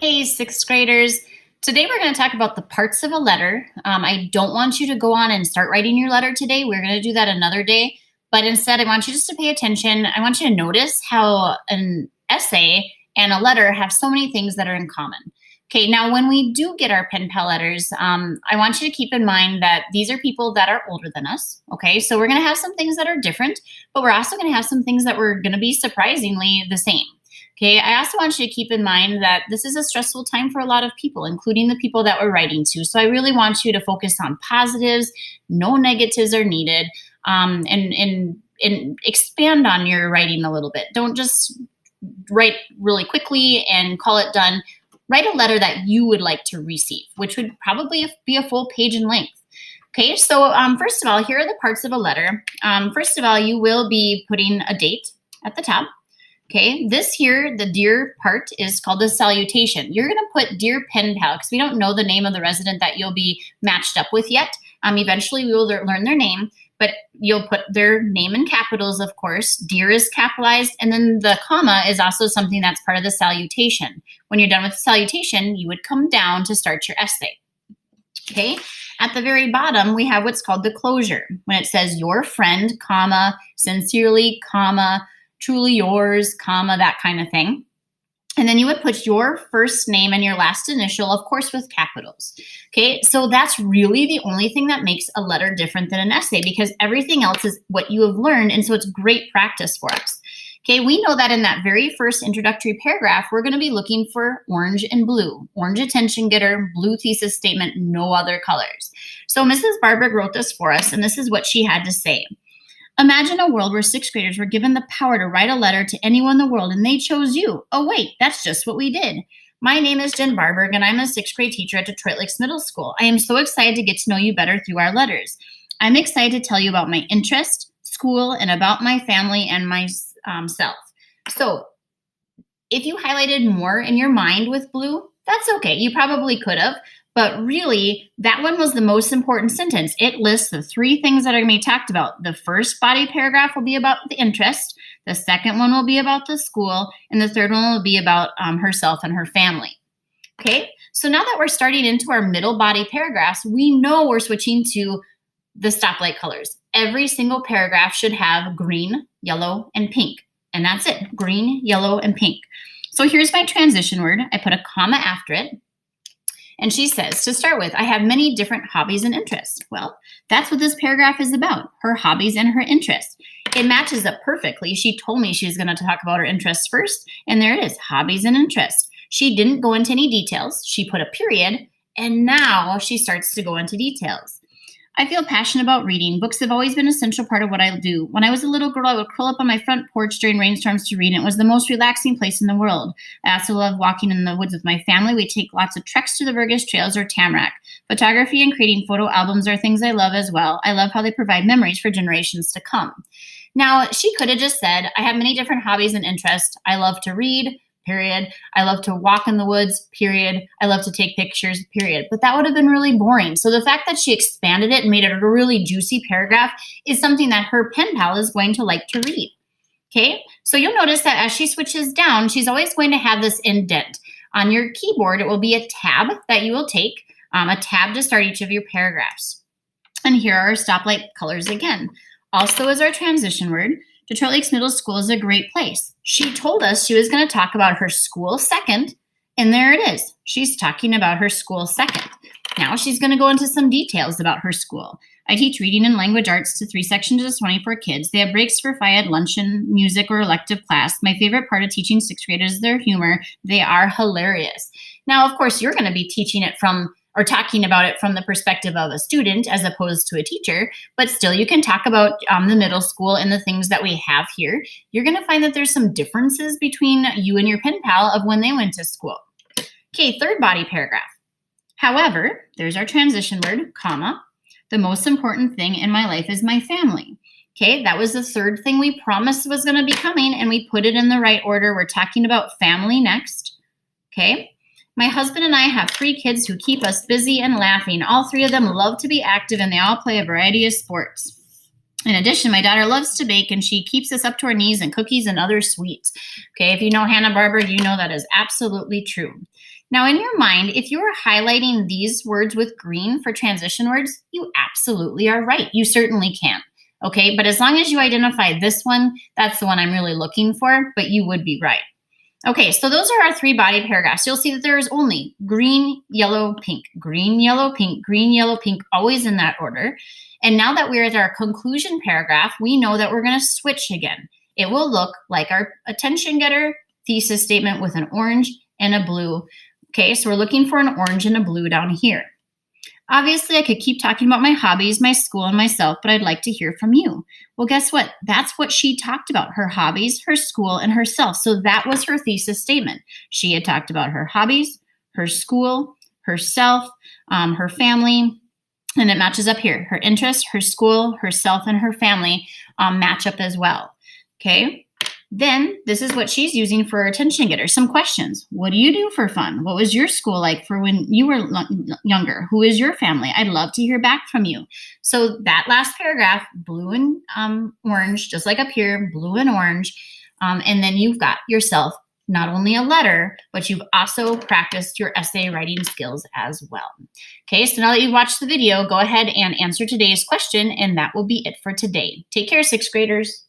Hey, sixth graders. Today we're going to talk about the parts of a letter. I don't want you to go on and start writing your letter today. We're going to do that another day. But instead, I want you just to pay attention. I want you to notice how an essay and a letter have so many things that are in common. Okay, now when we do get our pen pal letters, I want you to keep in mind that these are people that are older than us. Okay, so we're going to have some things that are different, but we're also going to have some things that were going to be surprisingly the same. Okay, I also want you to keep in mind that this is a stressful time for a lot of people, including the people that we're writing to. So I really want you to focus on positives, no negatives are needed, and expand on your writing a little bit. Don't just write really quickly and call it done. Write a letter that you would like to receive, which would probably be a full page in length. Okay, so first of all, here are the parts of a letter. First of all, you will be putting a date at the top. Okay, this here, the dear part is called the salutation. You're gonna put dear pen pal because we don't know the name of the resident that you'll be matched up with yet. Eventually we will learn their name, but you'll put their name in capitals, of course. Dear is capitalized, and then the comma is also something that's part of the salutation. When you're done with the salutation, you would come down to start your essay. Okay, at the very bottom, we have what's called the closure. When it says your friend, comma, sincerely, comma, truly yours, comma, that kind of thing. And then you would put your first name and your last initial, of course, with capitals. Okay, so that's really the only thing that makes a letter different than an essay because everything else is what you have learned, and so it's great practice for us. Okay, we know that in that very first introductory paragraph, we're going to be looking for orange and blue. Orange attention getter, blue thesis statement, no other colors. So Mrs. Barber wrote this for us, and this is what she had to say. Imagine a world where sixth graders were given the power to write a letter to anyone in the world, and they chose you. Oh, wait, that's just what we did. My name is Jen Barberg, and I'm a sixth grade teacher at Detroit Lakes Middle School. I am so excited to get to know you better through our letters. I'm excited to tell you about my interest, school, and about my family and myself. So if you highlighted more in your mind with blue, that's okay. You probably could have. But really, that one was the most important sentence. It lists the three things that are going to be talked about. The first body paragraph will be about the interest. The second one will be about the school. And the third one will be about herself and her family. Okay, so now that we're starting into our middle body paragraphs, we know we're switching to the stoplight colors. Every single paragraph should have green, yellow, and pink. And that's it, green, yellow, and pink. So here's my transition word. I put a comma after it. And she says, to start with, I have many different hobbies and interests. Well, that's what this paragraph is about, her hobbies and her interests. It matches up perfectly. She told me she was going to talk about her interests first, and there it is, hobbies and interests. She didn't go into any details. She put a period, and now she starts to go into details. I feel passionate about reading. Books have always been an essential part of what I do. When I was a little girl, I would curl up on my front porch during rainstorms to read, and it was the most relaxing place in the world. I also love walking in the woods with my family. We take lots of treks to the Vergas Trails or Tamarack. Photography and creating photo albums are things I love as well. I love how they provide memories for generations to come. Now, she could have just said, I have many different hobbies and interests. I love to read, period. I love to walk in the woods, period. I love to take pictures, period. But that would have been really boring. So the fact that she expanded it and made it a really juicy paragraph is something that her pen pal is going to like to read. Okay, so you'll notice that as she switches down, she's always going to have this indent. On your keyboard, it will be a tab that you will take, a tab to start each of your paragraphs. And here are our stoplight colors again. Also as our transition word, Detroit Lakes Middle School is a great place. She told us she was going to talk about her school second, and there it is. She's talking about her school second. Now she's going to go into some details about her school. I teach reading and language arts to 3 sections of 24 kids. They have breaks for FIAD, luncheon, music, or elective class. My favorite part of teaching sixth graders is their humor. They are hilarious. Now, of course, you're going to be teaching it from or talking about it from the perspective of a student as opposed to a teacher, but still you can talk about the middle school and the things that we have here. You're going to find that there's some differences between you and your pen pal of when they went to school. Okay, third body paragraph. However, there's our transition word, comma. The most important thing in my life is my family. Okay, that was the third thing we promised was going to be coming, and we put it in the right order. We're talking about family next. Okay. My husband and I have 3 kids who keep us busy and laughing. All 3 of them love to be active, and they all play a variety of sports. In addition, my daughter loves to bake, and she keeps us up to our knees in cookies and other sweets. Okay, if you know Hannah Barber, you know that is absolutely true. Now, in your mind, if you are highlighting these words with green for transition words, you absolutely are right. You certainly can. Okay, but as long as you identify this one, that's the one I'm really looking for, but you would be right. Okay, so those are our 3 body paragraphs. You'll see that there is only green, yellow, pink, green, yellow, pink, green, yellow, pink, always in that order. And now that we're at our conclusion paragraph, we know that we're going to switch again. It will look like our attention getter thesis statement with an orange and a blue. Okay, so we're looking for an orange and a blue down here. Obviously, I could keep talking about my hobbies, my school, and myself, but I'd like to hear from you. Well, guess what? That's what she talked about, her hobbies, her school, and herself. So that was her thesis statement. She had talked about her hobbies, her school, herself, her family, and it matches up here. Her interests, her school, herself, and her family match up as well. Okay? Then this is what she's using for her attention getter. Some questions. What do you do for fun? What was your school like for when you were younger? Who is your family? I'd love to hear back from you. So that last paragraph, blue and orange, just like up here, blue and orange. And then you've got yourself not only a letter, but you've also practiced your essay writing skills as well. Okay, so now that you've watched the video, go ahead and answer today's question, and that will be it for today. Take care, 6th graders.